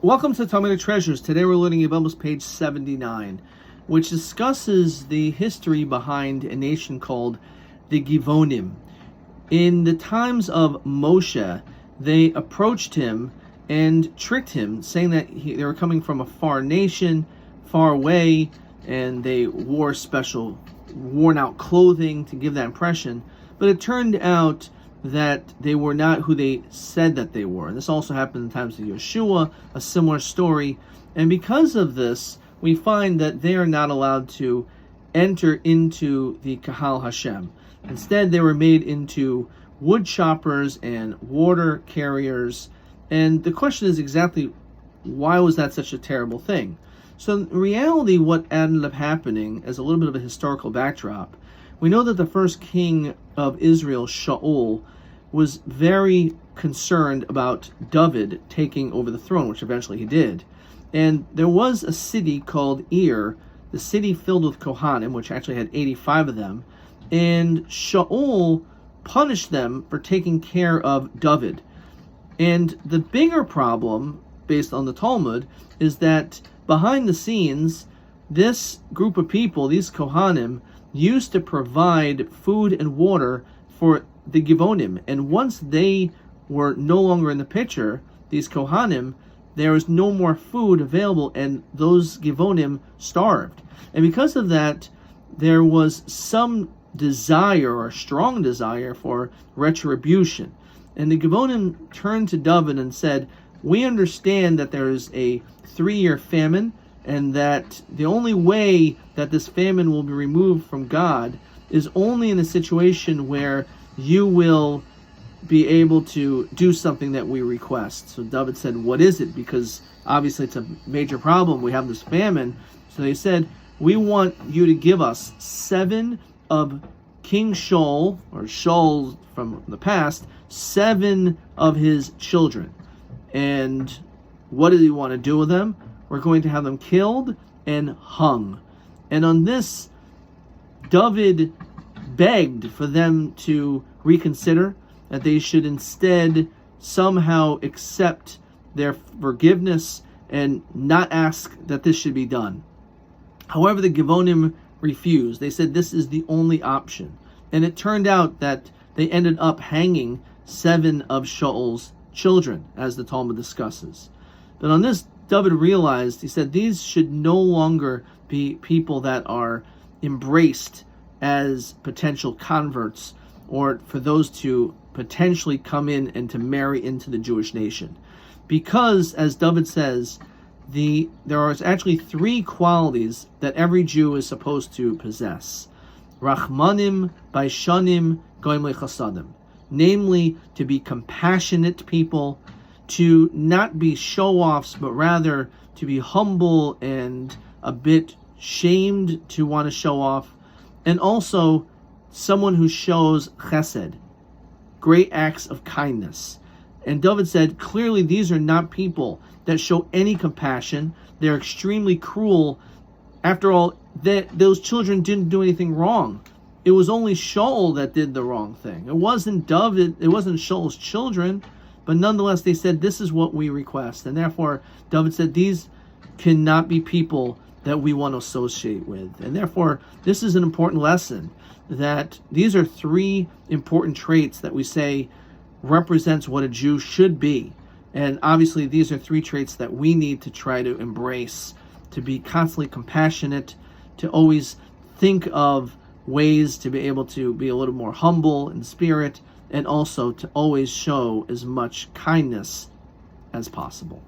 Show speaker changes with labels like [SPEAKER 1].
[SPEAKER 1] Welcome to Talmudic Treasures. Today we're learning Yevamot page 79, which discusses the history behind a nation called the Givonim. In the times of Moshe, they approached him and tricked him, saying that they were coming from a far nation, far away, and they wore special worn-out clothing to give that impression. But it turned out that they were not who they said that they were. And this also happened in the times of Yeshua, a similar story. And because of this, we find that they are not allowed to enter into the Kahal Hashem. Instead, they were made into wood choppers and water carriers. And the question is exactly, why was that such a terrible thing? So in reality, what ended up happening, as a little bit of a historical backdrop, we know that the first king of Israel, Shaul, was very concerned about David taking over the throne, which eventually he did. And there was a city called Ir, the city filled with Kohanim, which actually had 85 of them, and Shaul punished them for taking care of David. And the bigger problem, based on the Talmud, is that behind the scenes, this group of people, these Kohanim, used to provide food and water for the Givonim. And once they were no longer in the picture, these Kohanim, there was no more food available, and those Givonim starved. And because of that, there was some desire, or strong desire, for retribution. And the Givonim turned to David and said, "We understand that there is a 3-year famine, and that the only way that this famine will be removed from God is only in a situation where you will be able to do something that we request." So David said, "What is it?" Because obviously it's a major problem. We have this famine. So they said, "We want you to give us 7 of King Shaul, or Shaul from the past, 7 of his children. And what do you want to do with them? We're going to have them killed and hung." And on this, David begged for them to reconsider, that they should instead somehow accept their forgiveness and not ask that this should be done. However, the Givonim refused. They said this is the only option. And it turned out that they ended up hanging 7 of Shaul's children, as the Talmud discusses. But on this, David realized, he said, these should no longer be people that are embraced as potential converts, or for those to potentially come in and to marry into the Jewish nation. Because, as David says, there are actually 3 qualities that every Jew is supposed to possess. Rachmanim, Baishanim, Goim Lechasadim. Namely, to be compassionate people, to not be show-offs, but rather to be humble and a bit shamed to want to show off, and also someone who shows chesed, great acts of kindness. And David said, clearly these are not people that show any compassion. They're extremely cruel. After all, those children didn't do anything wrong. It was only Shaul that did the wrong thing. It wasn't David, it wasn't Shaul's children, but nonetheless they said, this is what we request. And therefore, David said, these cannot be people that we want to associate with. And therefore, this is an important lesson, that these are 3 important traits that we say represents what a Jew should be. And obviously, these are 3 traits that we need to try to embrace, to be constantly compassionate, to always think of ways to be able to be a little more humble in spirit, and also to always show as much kindness as possible.